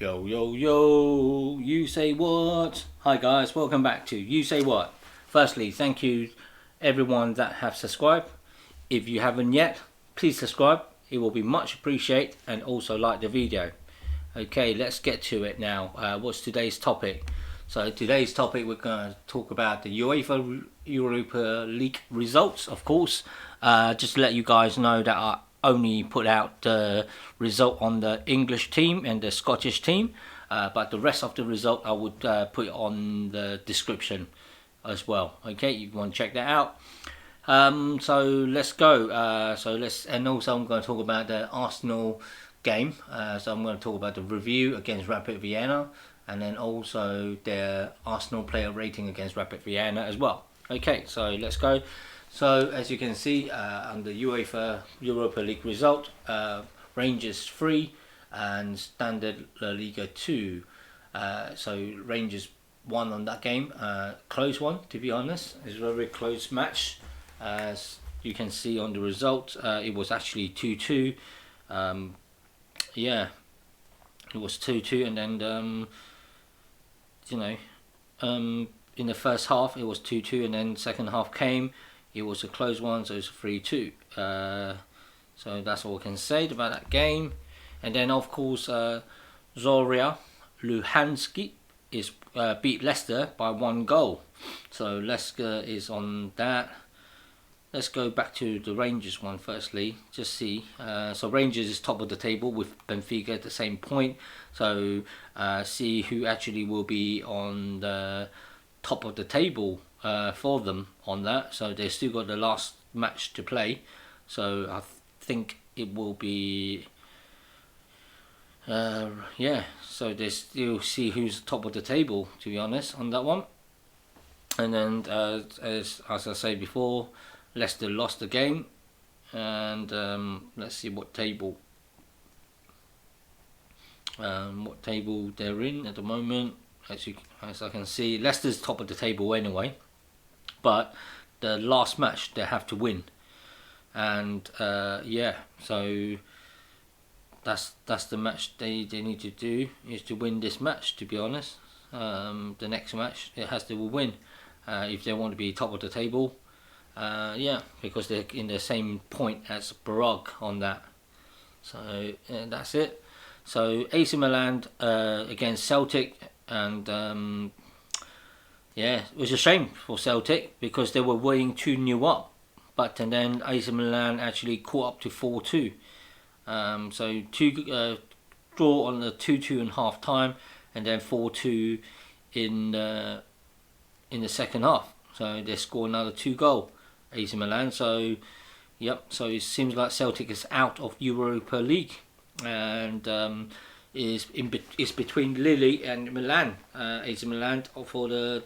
Yo, yo, yo, you say what? Hi guys, welcome back to You Say What. Firstly, thank you everyone that have subscribed. If you haven't yet, please subscribe. It will be much appreciated, and also like the video. Okay, let's get to it now. What's today's topic? So today's topic, we're going to talk about the UEFA Europa League results, of course. Just to let you guys know that I only put out the result on the English team and the Scottish team, but the rest of the result I would put on the description as well. Okay, you want to check that out. So let's go. And also I'm going to talk about the Arsenal game. So I'm going to talk about the review against Rapid Vienna, and then also their Arsenal player rating against Rapid Vienna as well. Okay, so let's go. So as you can see, on the UEFA Europa League result, Rangers 3 and Standard La Liga 2. So Rangers won on that game, close one to be honest. It's a very close match. As you can see on the result, it was actually 2-2. Yeah, it was 2-2, and then in the first half it was 2-2, and then second half came. It was a close one, so it's 3-2. So that's all I can say about that game. And then of course, Zorya Luhanski is beat Leicester by 1 goal. So Leicester is on that. Let's go back to the Rangers one firstly. Just see. So Rangers is top of the table with Benfica at the same point. So see who actually will be on the top of the table for them on that. So they still got the last match to play, so I think it will be so they still see who's top of the table, to be honest, on that one. And then as I say before, Leicester lost the game, and let's see what table they're in at the moment. As I can see, Leicester's top of the table anyway, but the last match they have to win, and so that's the match they need to do, is to win this match, to be honest. The next match it has to win if they want to be top of the table, because they're in the same point as Barog on that. So that's it. So AC Milan against Celtic, and it was a shame for Celtic because they were winning 2-0 up, but and then AC Milan actually caught up to 4-2. So draw on the 2-2 in half time, and then 4-2 in the second half. So they score another 2 goals, AC Milan. So so it seems like Celtic is out of Europa League, and is between Lille and Milan. AC Milan for the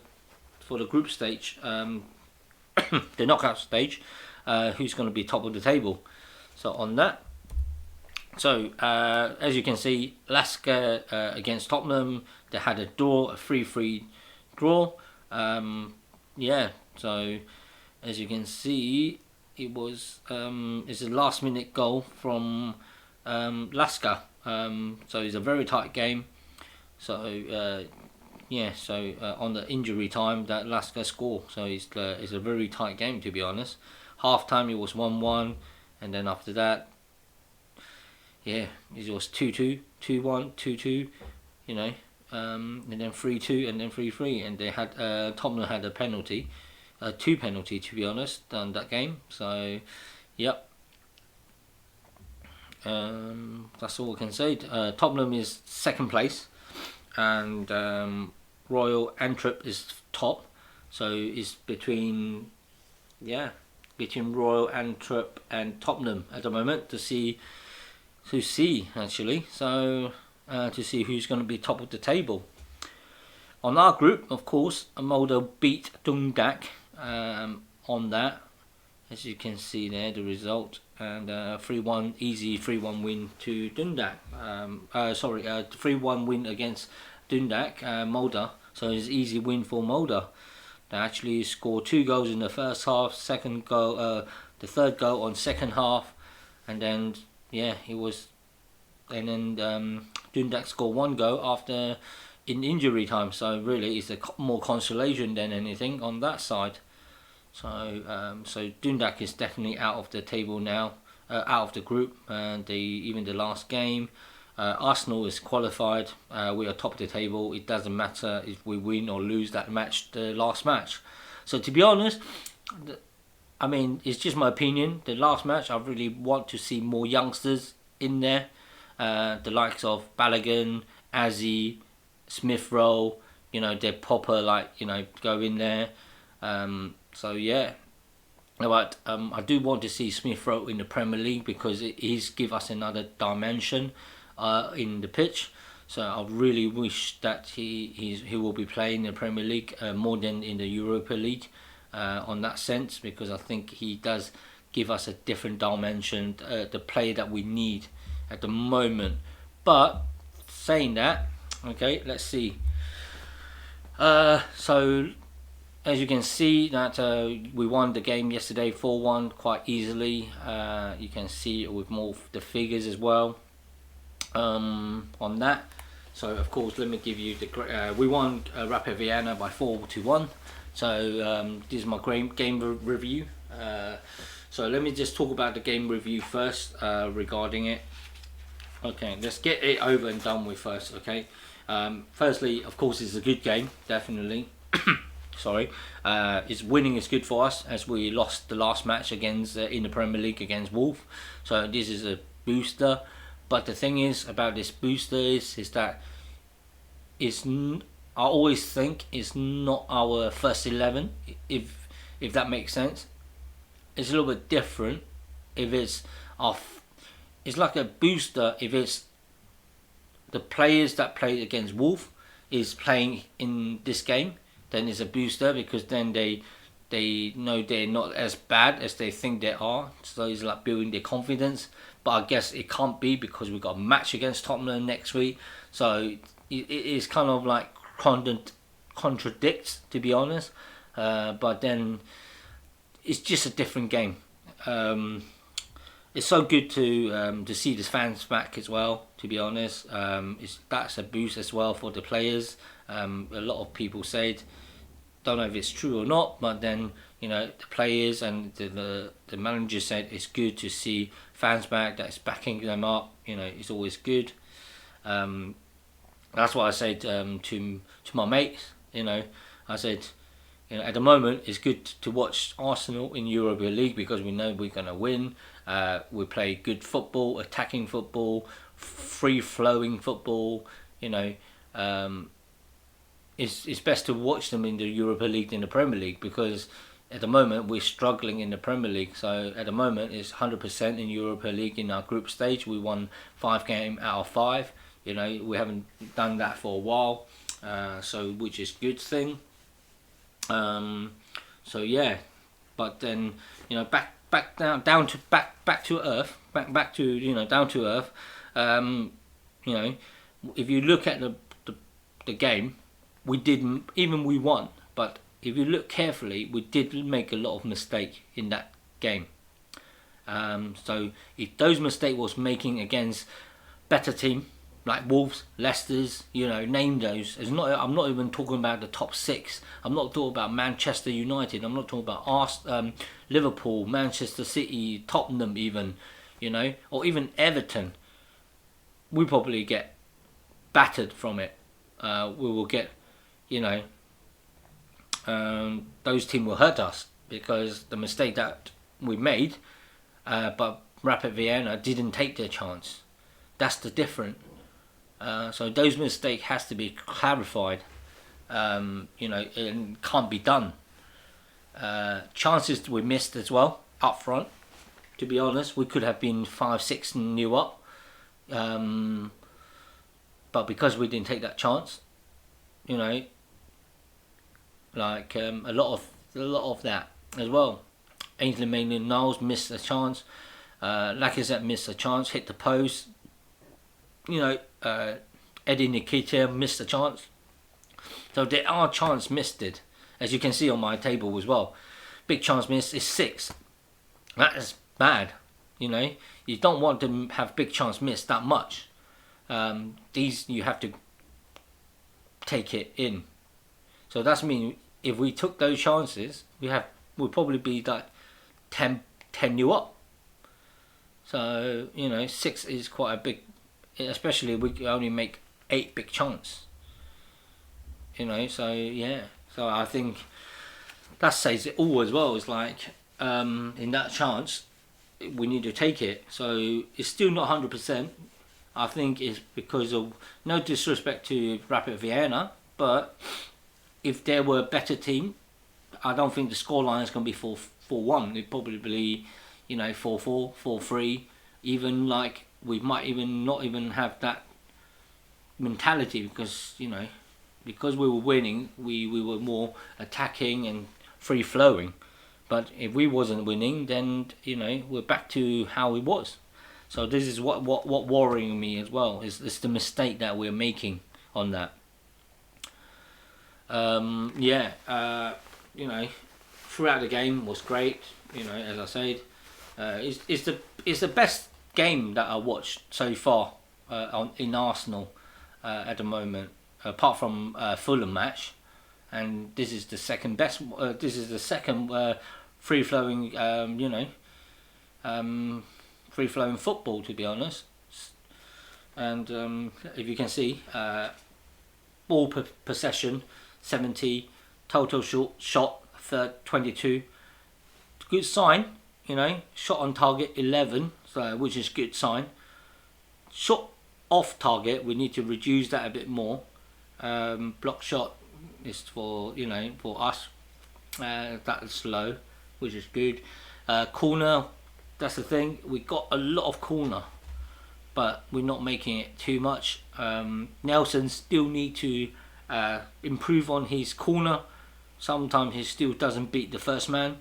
group stage, the knockout stage, who's going to be top of the table. So on that, so as you can see, Lasker against Tottenham, they had a 3-3 draw. So as you can see, it was it's a last minute goal from Lasker. So it's a very tight game. So on the injury time that Lasker score. So it's a very tight game, to be honest. Half time it was 1-1, and then after that, it was 2-2, 2-1, 2-2, and then 3-2, and then 3-3, and they had Tottenham had a penalty, 2 penalty, to be honest, on that game. So that's all I can say. Tottenham is second place, and Royal Antwerp is top. So it's between Royal Antwerp and Tottenham at the moment to see actually. So to see who's going to be top of the table. On our group, of course, Molde beat Dundalk on that. As you can see there, the result, and 3-1, easy 3-1 win to Dundalk. 3-1 win against Dundalk, Molde. So it's an easy win for Molde. They actually scored 2 goals in the first half, the third goal on second half, and then Dundalk scored 1 goal after in injury time. So really, it's more consolation than anything on that side. So Dundalk is definitely out of the table now, out of the group. And even the last game, Arsenal is qualified. We are top of the table. It doesn't matter if we win or lose that match, the last match. So to be honest, I mean, it's just my opinion. The last match, I really want to see more youngsters in there. The likes of Balogun, Azzy, Smith Rowe, they're proper, go in there. So yeah, but I do want to see Smith Rowe in the Premier League because it is give us another dimension in the pitch. So I really wish that he will be playing in the Premier League more than in the Europa League on that sense, because I think he does give us a different dimension, the player that we need at the moment. But saying that, okay, let's see. So as you can see that we won the game yesterday 4-1 quite easily. You can see with more of the figures as well on that. So of course, let me give you the we won Rapid Vienna by 4-1. So this is my game review. So let me just talk about the game review first regarding it. Okay, let's get it over and done with first. Okay, firstly, of course, it's a good game, definitely. Sorry, it's winning is good for us as we lost the last match against in the Premier League against Wolves. So this is a booster. But the thing is about this booster is that I always think it's not our first 11, if that makes sense. It's a little bit different if it's it's like a booster if it's the players that played against Wolf is playing in this game, then it's a booster because then they know they're not as bad as they think they are. So it's like building their confidence. But I guess it can't be because we've got a match against Tottenham next week. So it is kind of like contradicts, to be honest. But then it's just a different game. It's so good to see the fans back as well, to be honest. That's a boost as well for the players. A lot of people said, don't know if it's true or not, but then the players and the manager said it's good to see fans back, that's backing them up. It's always good. That's what I said to my mates. I said, at the moment it's good to watch Arsenal in Europa League because we know we're gonna win. We play good football, attacking football, free-flowing football. It's best to watch them in the Europa League than the Premier League because at the moment we're struggling in the Premier League. So at the moment it's 100% in Europa League in our group stage. We won 5 games out of 5. We haven't done that for a while, so which is good thing. So yeah, but then back to down to earth. If you look at the game, we won, but if you look carefully, we did make a lot of mistake in that game. So if those mistakes was making against better team like Wolves, Leicester's, name those. I'm not even talking about the top 6. I'm not talking about Manchester United. I'm not talking about Liverpool, Manchester City, Tottenham even, or even Everton. We probably get battered from it. We will get, those teams will hurt us because the mistake that we made, but Rapid Vienna didn't take their chance. That's the difference. So those mistakes has to be clarified, and can't be done. Chances we missed as well up front. To be honest, we could have been 5-6 up, but because we didn't take that chance, a lot of that as well. Ainsley Maitland-Niles missed a chance. Lacazette missed a chance, hit the post. Eddie Nketiah missed a chance. So there are chance missed, as you can see on my table as well. Big chance missed is 6. That is bad. You don't want to have big chance missed that much. these you have to take it in. So that's mean if we took those chances, we'll probably be like 10-0 up. So 6 is quite a big, especially if we only make 8 big chance. So yeah. So I think that says it all as well. It's like in that chance, we need to take it. So it's still not 100%. I think it's because of, no disrespect to Rapid Vienna, but if there were a better team, I don't think the scoreline is going to be 4-1. It'd probably be 4-4, 4-3. Even like we might even not even have that mentality because because we were winning, we were more attacking and free flowing. But if we wasn't winning, then we're back to how it was. So this is what worrying me as well. Is the mistake that we're making on that. Throughout the game was great. As I said, it's the best game that I watched so far in Arsenal at the moment, apart from Fulham match, and this is the second best. This is the second free flowing. Free flowing football, to be honest. And if you can see, ball possession 70, total shot 22. Good sign, shot on target 11, so which is good sign. Shot off target, we need to reduce that a bit more. Block shot is for for us, that's low, which is good. Corner, that's the thing, we got a lot of corner, but we're not making it too much. Nelson still need to improve on his corner. Sometimes he still doesn't beat the first man,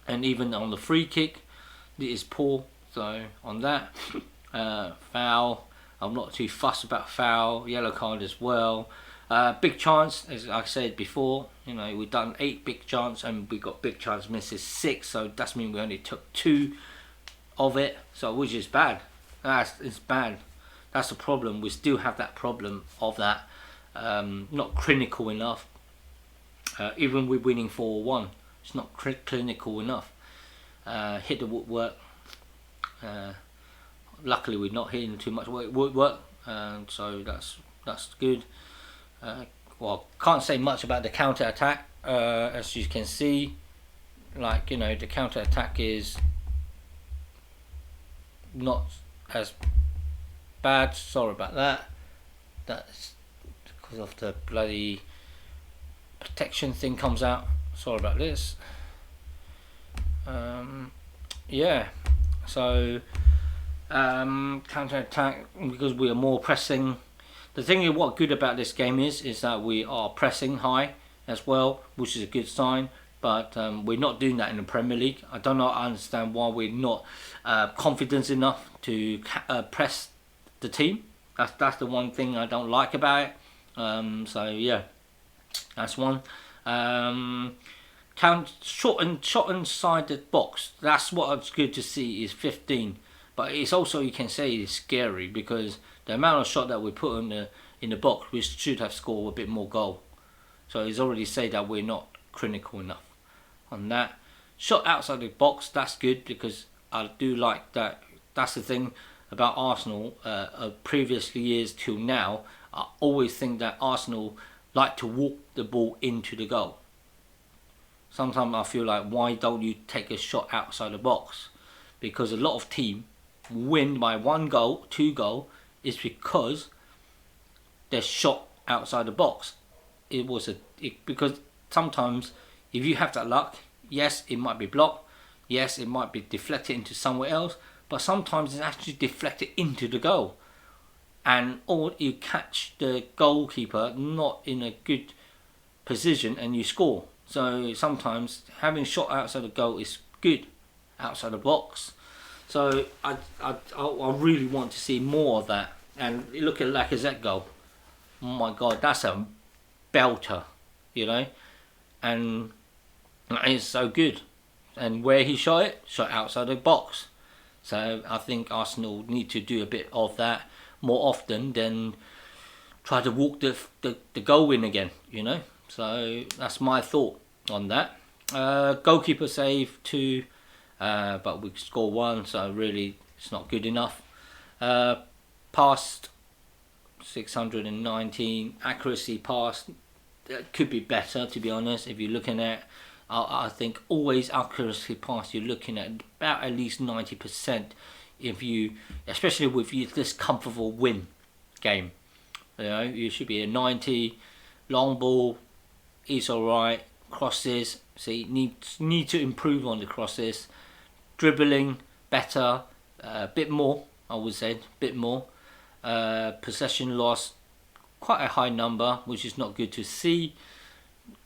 and even on the free kick it is poor. So on that, foul, I'm not too fussed about foul. Yellow card as well. Big chance, as I said before, we've done 8 big chance and we got big chance misses 6, so that's mean we only took 2 of it, so which is bad. It's bad. That's the problem. We still have that problem of that not clinical enough. Even we're winning 4-1, it's not clinical enough. Hit the woodwork. Luckily we're not hitting too much woodwork, so that's good. Well, can't say much about the counter attack. As you can see, like the counter attack is not as bad. Sorry about that. That's because of the bloody protection thing comes out. Sorry about this. Yeah, so counter attack, because we are more pressing. The thing is, what good about this game is that we are pressing high as well, which is a good sign. But we're not doing that in the Premier League. I don't understand why we're not confident enough to press the team. That's the one thing I don't like about it. So yeah, that's one. Shot inside the box. That's what it's good to see, is 15. But it's also, you can say, it's scary because the amount of shot that we put in the box, we should have scored a bit more goal. So it's already said that we're not clinical enough on that. Shot outside the box, that's good because I do like that. That's the thing about Arsenal of previous years till now. I always think that Arsenal like to walk the ball into the goal. Sometimes I feel like, why don't you take a shot outside the box? Because a lot of teams win by 1 goal, 2 goal, is because they're shot outside the box. Because sometimes if you have that luck, yes, it might be blocked, yes, it might be deflected into somewhere else, but sometimes it's actually deflected into the goal, or you catch the goalkeeper not in a good position and you score. So sometimes having shot outside the goal is good, outside the box. So I really want to see more of that. And look at Lacazette goal. Oh my God, that's a belter, and it's so good. And where he shot outside the box. So I think Arsenal need to do a bit of that. more often than try to walk the goal in again, you know. So that's my thought on that. Goalkeeper save 2, but we score 1, so really it's not good enough. Passed 619, accuracy passed could be better, to be honest. If you're looking at, I think always accuracy pass, you're looking at about at least 90%. If you, especially with this comfortable win game, you know, you should be a 90. Long ball is alright. Crosses, see, need to improve on the crosses. Dribbling better, a bit more, I would say, bit more. Possession loss, quite a high number, which is not good to see.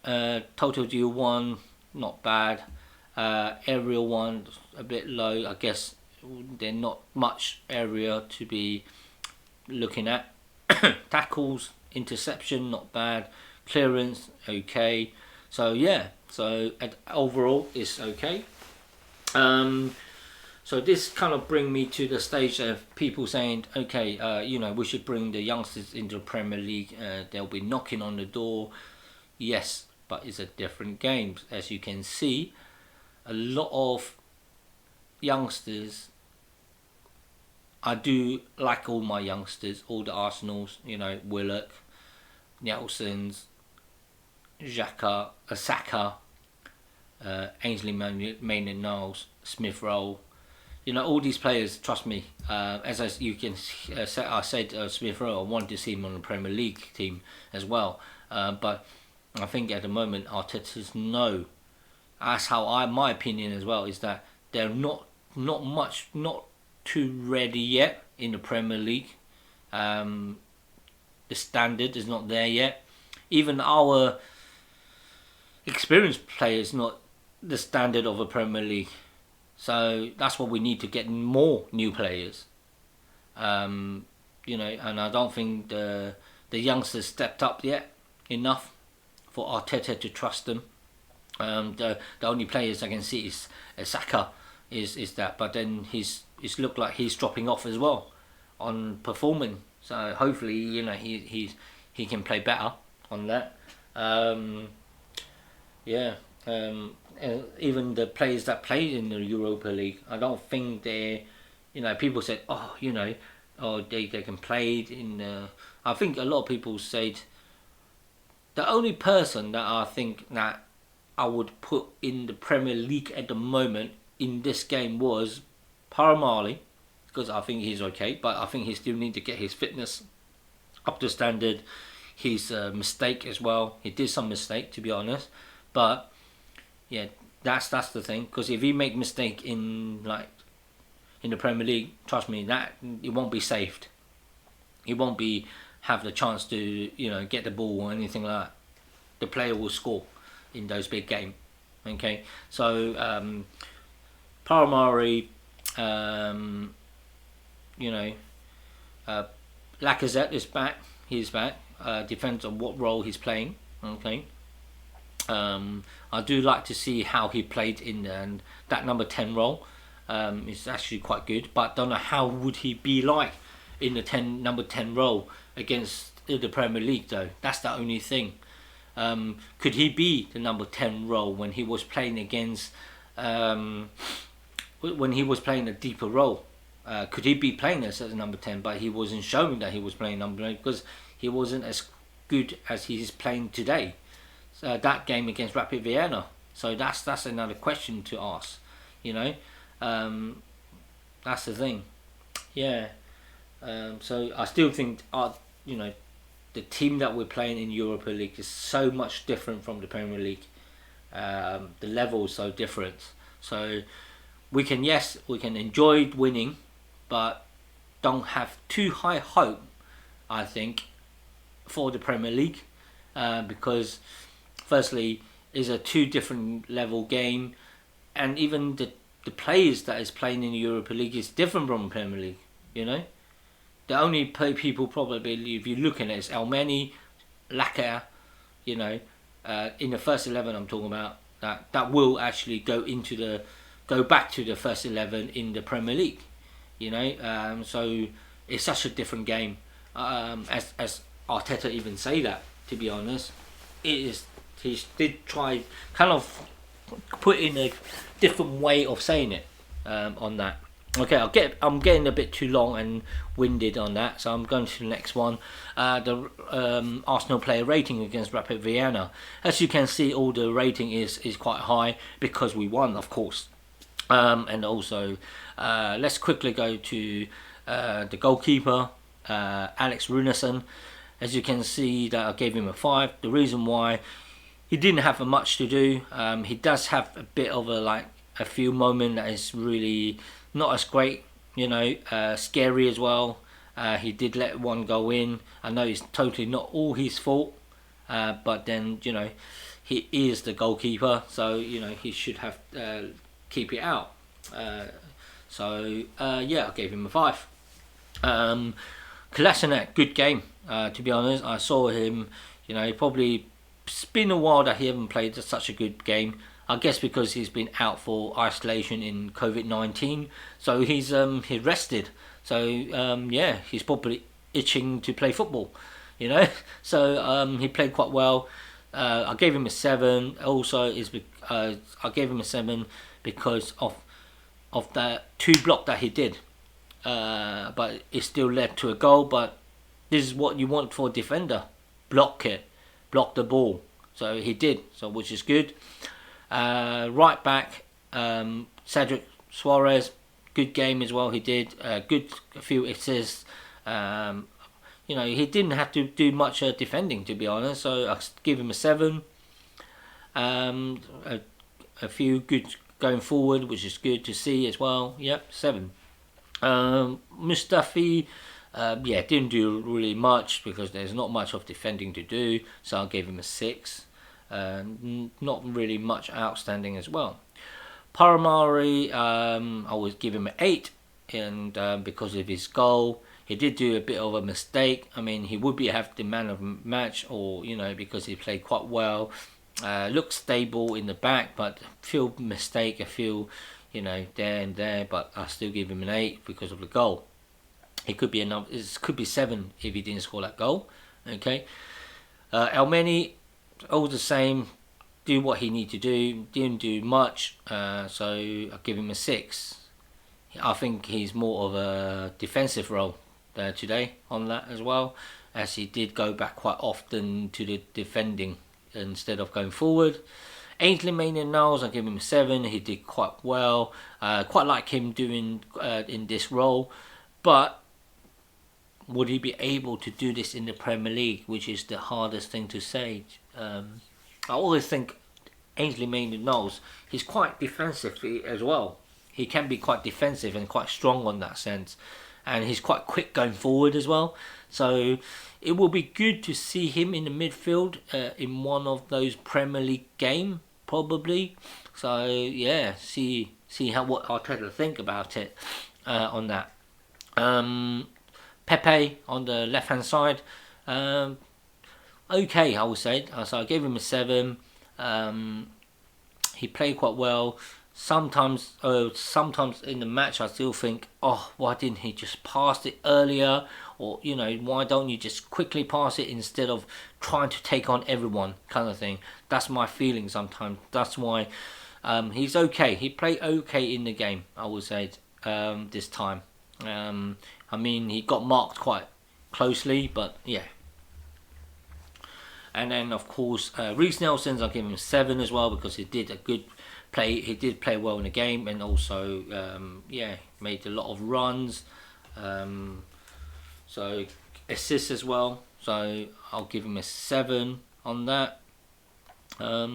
Total duel 1, not bad. Aerial 1, a bit low. I guess there's not much area to be looking at. Tackles, interception, not bad. Clearance, okay. So yeah, so overall it's okay. So this kind of bring me to the stage of people saying, okay, you know, we should bring the youngsters into the Premier League. They'll be knocking on the door. Yes, but it's a different game. As you can see, a lot of youngsters, I do like all my youngsters, all the Arsenals, you know, Willock, Nelsons, Xhaka, Saka, Ainsley Maitland-Niles, Smith Rowe. You know, all these players, trust me, as you can say, I said Smith Rowe, I wanted to see him on the Premier League team as well. But I think at the moment, Arteta's no. That's how my opinion as well, is that they're not too ready yet in the Premier League. The standard is not there yet. Even our experienced players not the standard of a Premier League. So that's what we need to get more new players. You know, and I don't think the youngsters stepped up yet enough for Arteta to trust them. The only players I can see is Saka is that, but then it's looked like he's dropping off as well on performing. So hopefully, you know, he can play better on that. Even the players that played in the Europa League, I don't think they, you know, people said, oh, you know, oh, they can play in. I think a lot of people said the only person that I think that I would put in the Premier League at the moment in this game was Paramali, because I think he's okay, but I think he still needs to get his fitness up to standard. His mistake as well. He did some mistake, to be honest, but yeah, that's the thing. Because if he make mistake in the Premier League, trust me, that it won't be saved. He won't be have the chance to, you know, get the ball or anything like that. The player will score in those big games. Okay, so Paramari, you know, Lacazette is back. He's back. Depends on what role he's playing. Okay. I do like to see how he played in and that number 10 role. Is actually quite good, but don't know how would he be like in the number 10 role against the Premier League though. That's the only thing. Could he be the number 10 role when he was playing against when he was playing a deeper role? Could he be playing as a number 10, but he wasn't showing that he was playing number 10 because he wasn't as good as he is playing today. That game against Rapid Vienna. So that's another question to ask. You know, that's the thing. Yeah. So I still think you know, the team that we're playing in Europa League is so much different from the Premier League. The level is so different. So we can enjoy winning, but don't have too high hope, I think, for the Premier League, because firstly is a two different level game, and even the players that is playing in the Europa League is different from the Premier League. You know, the only people probably, if you're looking at, is Elmeni, Laka, you know, in the first 11 I'm talking about, that will actually go back to the first 11 in the Premier League. You know, so it's such a different game. As Arteta even say that, to be honest, it is. He did try kind of put in a different way of saying it on that. Okay, I'm getting a bit too long and winded on that, so I'm going to the next one. The Arsenal player rating against Rapid Vienna. As you can see, all the rating is quite high because we won, of course. And also, let's quickly go to the goalkeeper, Alex Runarsson. As you can see, that I gave him a 5. The reason why, he didn't have much to do. He does have a bit of a few moments that is really not as great, scary as well. He did let one go in. I know it's totally not all his fault, but then he is the goalkeeper, so he should have keep it out. I gave him a 5. Kolasinac, good game. To be honest, I saw him. Probably it's been a while that he haven't played such a good game. I guess because he's been out for isolation in COVID-19, so he's rested. So he's probably itching to play football, So he played quite well. I gave him a 7. Also, I gave him a 7 because of that 2 block that he did, but it still led to a goal. But this is what you want for a defender: block the ball. So he did, which is good. Right back, Cedric Suarez, good game as well. He did a few assists. He didn't have to do much defending, to be honest. So I give him a 7. A few good going forward, which is good to see as well. Yep, 7. Mustafi, didn't do really much because there's not much of defending to do. So I gave him a 6. Not really much outstanding as well. Paramari, I would give him an 8, and because of his goal, he did do a bit of a mistake. I mean, he would have the man of match, or because he played quite well. Looked stable in the back, but few mistake, a few, there and there. But I still give him an 8 because of the goal. It could be it could be 7 if he didn't score that goal. Okay, Elmeni, all the same, do what he need to do. Didn't do much, so I give him a 6. I think he's more of a defensive role today on that as well, as he did go back quite often to the defending instead of going forward. Ainsley Maitland-Niles, I give him a 7. He did quite well. Quite like him doing in this role, but would he be able to do this in the Premier League, which is the hardest thing to say. I always think Ainsley Maitland-Niles, he's quite defensive as well. He can be quite defensive and quite strong on that sense, and he's quite quick going forward as well. So it will be good to see him in the midfield in one of those Premier League game, probably. So see what Arteta think about it on that. Pepe on the left hand side, okay, I would say. So I gave him a 7. He played quite well. Sometimes in the match I still think, why didn't he just pass it earlier? Or, why don't you just quickly pass it instead of trying to take on everyone, kind of thing. That's my feeling sometimes. That's why he's okay. He played okay in the game, I would say, this time. I mean, he got marked quite closely, but yeah. And then, of course, Reece Nelson's, I'll give him a 7 as well, because he did a good play. He did play well in the game, and also, made a lot of runs. So, assists as well. So, I'll give him a 7 on that. I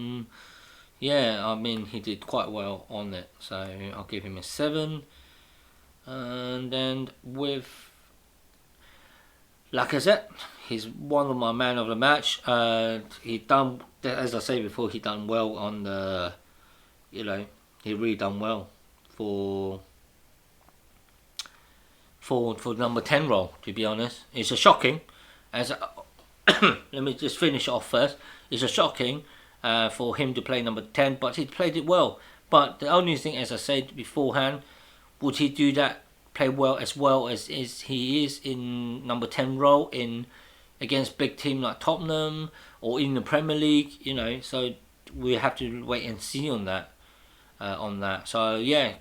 mean, he did quite well on it. So, I'll give him a 7. And then with Lacazette, he's one of my man of the match. He done, as I say before, he done well on the, he really done well for number 10 role. To be honest, it's a shocking. Let me just finish off first. It's a shocking for him to play number 10, but he played it well. But the only thing, as I said beforehand, would he do that play well as he is in number 10 role in against big team like Tottenham or in the Premier League, you know. So we have to wait and see on that. So yeah,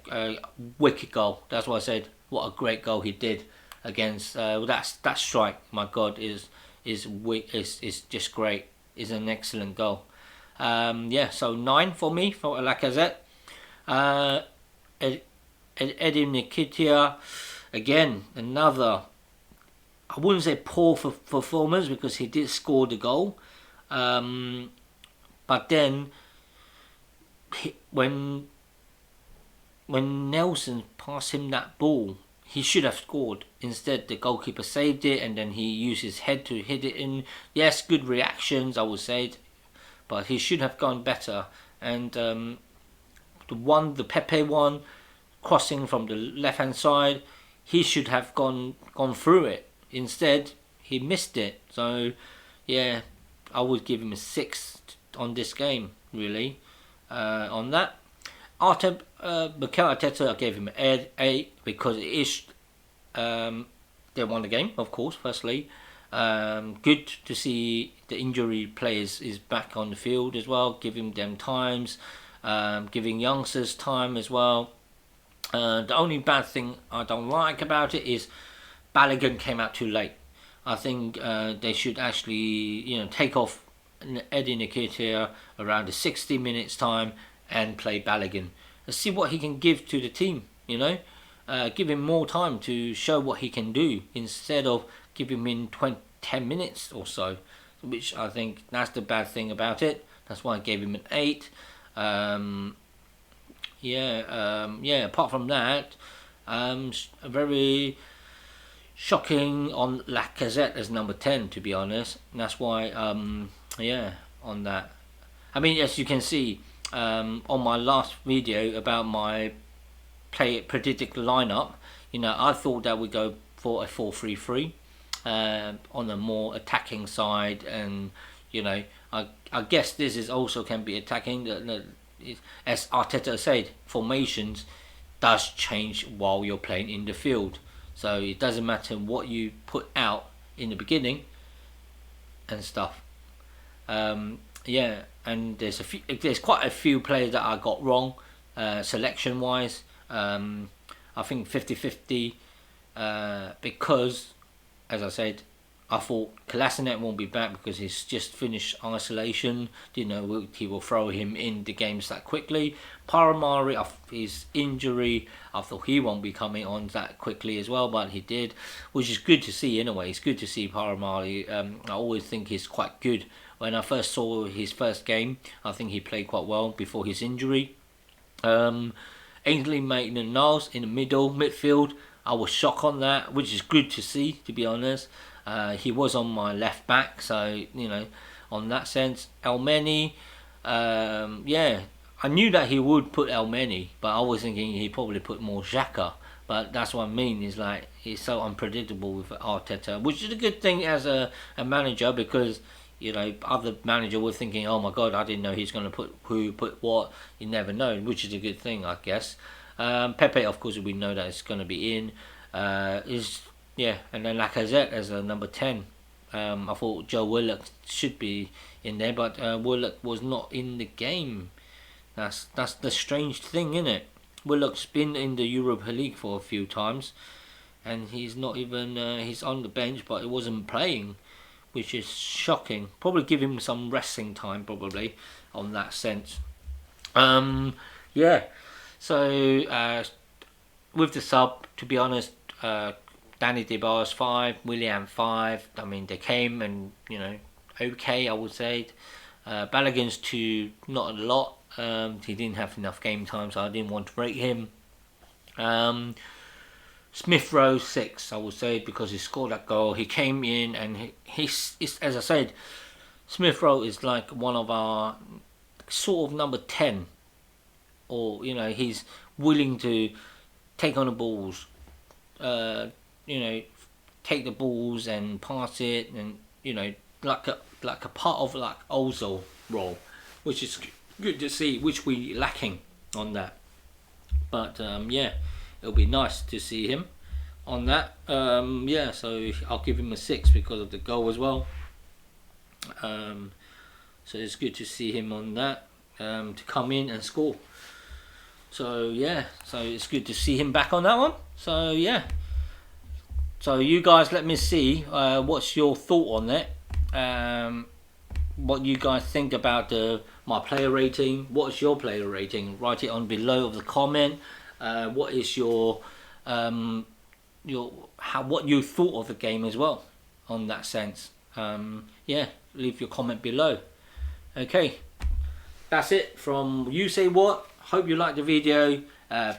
wicked goal. That's what I said. What a great goal he did against that strike. My God, is just great. Is an excellent goal. So 9 for me for Lacazette. Eddie Nketiah, again another. I wouldn't say poor performance because he did score the goal, but then when Nelson passed him that ball, he should have scored. Instead, the goalkeeper saved it, and then he used his head to hit it in. Yes, good reactions, I would say, but he should have gone better. And the Pepe one, crossing from the left hand side, he should have gone through it. Instead, he missed it. So, yeah, I would give him a 6 on this game, really. On that, Mikel Arteta, I gave him an 8 because it is they won the game, of course. Firstly, good to see the injury players is back on the field as well, giving them times, giving youngsters time as well. The only bad thing I don't like about it is Balogun came out too late. I think they should actually, take off Eddie Nketiah around the 60 minutes time and play Balogun. Let's see what he can give to the team. Give him more time to show what he can do instead of giving him 10 minutes or so, which I think that's the bad thing about it. That's why I gave him an 8. Apart from that, a very shocking on Lacazette as number 10, to be honest. And that's why, on that. I mean, as you can see, on my last video about my predicted lineup, I thought that we'd go for a 4-3-3 on a more attacking side, and I guess this is also can be attacking. As Arteta said, formations does change while you're playing in the field, so it doesn't matter what you put out in the beginning and stuff. And there's quite a few players that I got wrong selection wise. I think 50-50 because, as I said, I thought Kolasinac won't be back because he's just finished isolation. He will throw him in the games that quickly. Paramari, his injury, I thought he won't be coming on that quickly as well, but he did, which is good to see anyway. It's good to see Paramari. I always think he's quite good. When I first saw his first game, I think he played quite well before his injury. Ainsley Maitland-Niles in the midfield, I was shocked on that, which is good to see, to be honest. He was on my left back, so on that sense. Elmeni, I knew that he would put Elmeni, but I was thinking he'd probably put more Xhaka. But that's what I mean, is like he's so unpredictable with Arteta, which is a good thing as a manager, because other manager were thinking, oh my God, I didn't know he's going to put what. You never know, which is a good thing, I guess. Pepe, of course, we know that it's going to be in. And then Lacazette as a number 10. I thought Joe Willock should be in there, but Willock was not in the game. That's the strange thing, isn't it? Willock's been in the Europa League for a few times, and he's not even he's on the bench, but he wasn't playing, which is shocking. Probably give him some resting time, probably, on that sense. So with the sub, to be honest, Danny Dybala's 5, Willian 5. I mean, they came and okay, I would say. Balogun's 2, not a lot. He didn't have enough game time, so I didn't want to rate him. Smith Rowe 6, I would say, because he scored that goal. He came in and he's as I said, Smith Rowe is like one of our sort of number 10, or he's willing to take on the balls, take the balls and pass it, and like a part of like Ozil role, which is good to see, which we lacking on that. But it'll be nice to see him. on that. Yeah, so I'll give him a 6 because of the goal as well. So it's good to see him on that, to come in and score. So yeah, so it's good to see him back on that one. So yeah, so you guys let me see what's your thought on it. What you guys think about my player rating. What's your player rating? Write it on below of the comment. What is what you thought of the game as well on that sense. Yeah, leave your comment below. Okay, that's it from USaidWatz. Hope you liked the video.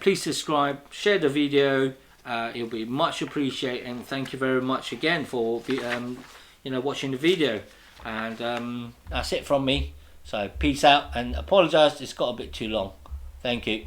Please subscribe, share the video. It'll be much appreciated, and thank you very much again for watching the video. And that's it from me. So peace out, and apologise, it's got a bit too long. Thank you.